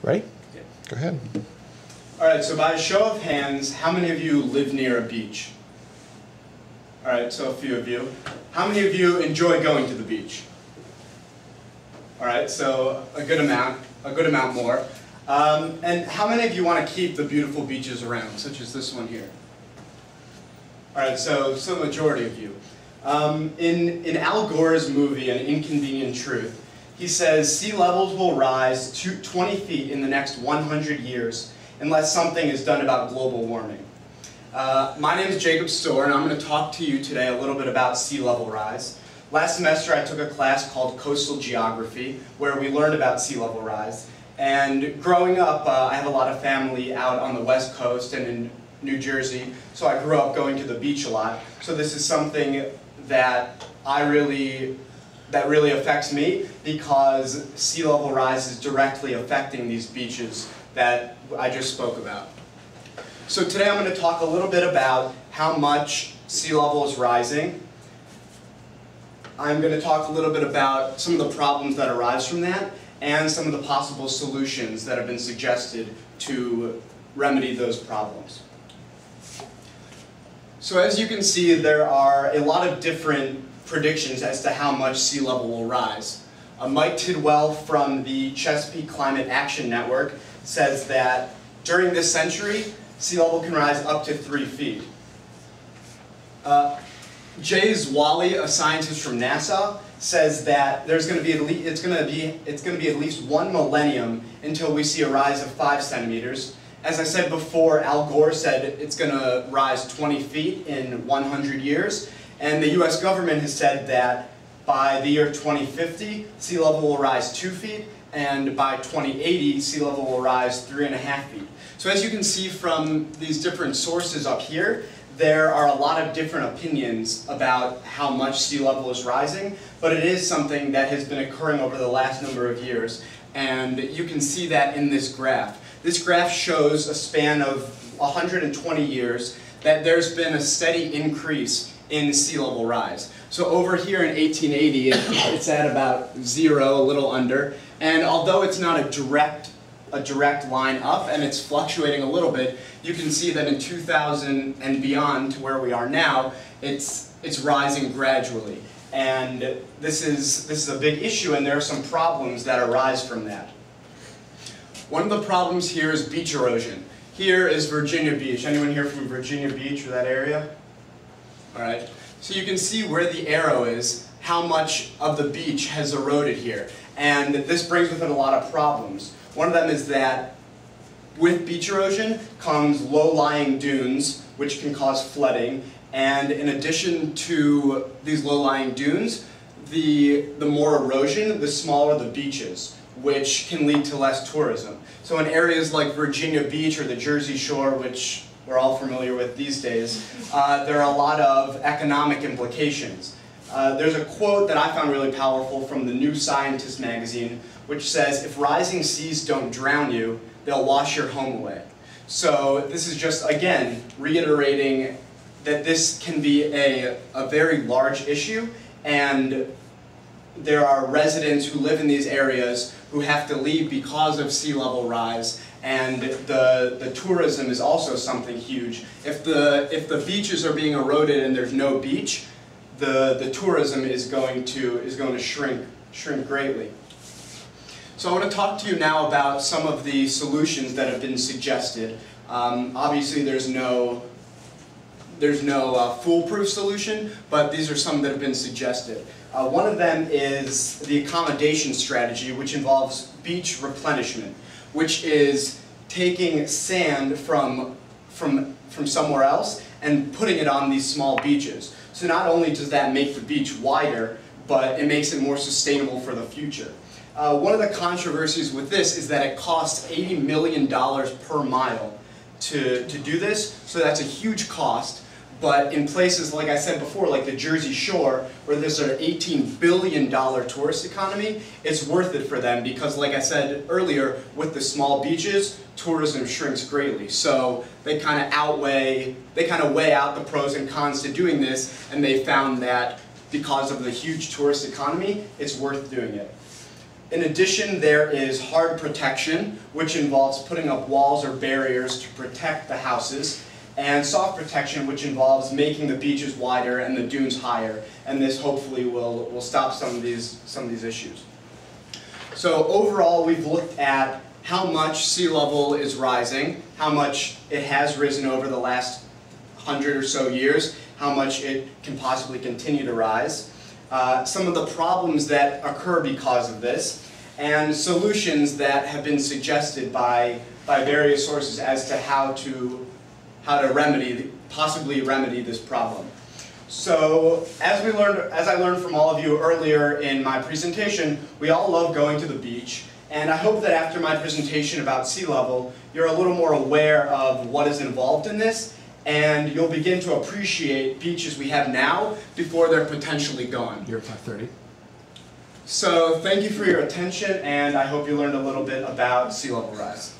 Ready? Yeah. Go ahead. All right, so by a show of hands, how many of you live near a beach? All right, so a few of you. How many of you enjoy going to the beach? All right, so a good amount more. And how many of you want to keep the beautiful beaches around, such as this one here? All right, so the majority of you. In Al Gore's movie, An Inconvenient Truth, he says sea levels will rise to 20 feet in the next 100 years unless something is done about global warming. My name is Jacob Storr, and I'm going to talk to you today a little bit about sea level rise. Last semester I took a class called Coastal Geography, where we learned about sea level rise. And growing up, I have a lot of family out on the West Coast and in New Jersey, so I grew up going to the beach a lot. So this is something that really affects me, because sea level rise is directly affecting these beaches that I just spoke about. So today I'm going to talk a little bit about how much sea level is rising. I'm going to talk a little bit about some of the problems that arise from that, and some of the possible solutions that have been suggested to remedy those problems. So as you can see, there are a lot of different predictions as to how much sea level will rise. Mike Tidwell from the Chesapeake Climate Action Network says that during this century, sea level can rise up to 3 feet. Jay Zwally, a scientist from NASA, says that there's going to be it's going to be at least 1 millennium until we see a rise of 5 centimeters. As I said before, Al Gore said it's going to rise 20 feet in 100 years, and the U.S. government has said that by the year 2050, sea level will rise 2 feet, and by 2080, sea level will rise 3.5 feet. So as you can see from these different sources up here, there are a lot of different opinions about how much sea level is rising, but it is something that has been occurring over the last number of years, and you can see that in this graph. This graph shows a span of 120 years that there's been a steady increase in sea level rise. So over here in 1880, it's at about 0, a little under, and although it's not a direct line up and it's fluctuating a little bit, you can see that in 2000 and beyond to where we are now, it's rising gradually. And this is a big issue, and there are some problems that arise from that. One of the problems here is beach erosion. Here is Virginia Beach. Anyone here from Virginia Beach or that area? All right. So you can see where the arrow is, how much of the beach has eroded here. And this brings with it a lot of problems. One of them is that with beach erosion comes low-lying dunes, which can cause flooding. And in addition to these low-lying dunes, the more erosion, the smaller the beaches, which can lead to less tourism. So in areas like Virginia Beach or the Jersey Shore, which we're all familiar with these days, there are a lot of economic implications. There's a quote that I found really powerful from the New Scientist magazine, which says, "If rising seas don't drown you, they'll wash your home away." So this is just, again, reiterating that this can be a very large issue, and there are residents who live in these areas who have to leave because of sea level rise, and the tourism is also something huge. If the beaches are being eroded and there's no beach, the tourism is going to shrink greatly. So I want to talk to you now about some of the solutions that have been suggested. Obviously there's no foolproof solution, but these are some that have been suggested. One of them is the accommodation strategy, which involves beach replenishment, which is taking sand from somewhere else and putting it on these small beaches. So not only does that make the beach wider, but it makes it more sustainable for the future. One of the controversies with this is that it costs $80 million per mile to do this, so that's a huge cost. But in places, like I said before, like the Jersey Shore, where there's an $18 billion tourist economy, it's worth it for them because, like I said earlier, with the small beaches, tourism shrinks greatly. So they kind of weigh out the pros and cons to doing this, and they found that because of the huge tourist economy, it's worth doing it. In addition, there is hard protection, which involves putting up walls or barriers to protect the houses, and soft protection, which involves making the beaches wider and the dunes higher, and this hopefully will stop some of these issues. So overall, we've looked at how much sea level is rising, how much it has risen over the last 100 or so years, how much it can possibly continue to rise, some of the problems that occur because of this, and solutions that have been suggested by various sources as to how to possibly remedy this problem. So, as I learned from all of you earlier in my presentation, we all love going to the beach, and I hope that after my presentation about sea level, you're a little more aware of what is involved in this, and you'll begin to appreciate beaches we have now before they're potentially gone. You're at 5:30. So, thank you for your attention, and I hope you learned a little bit about sea level rise.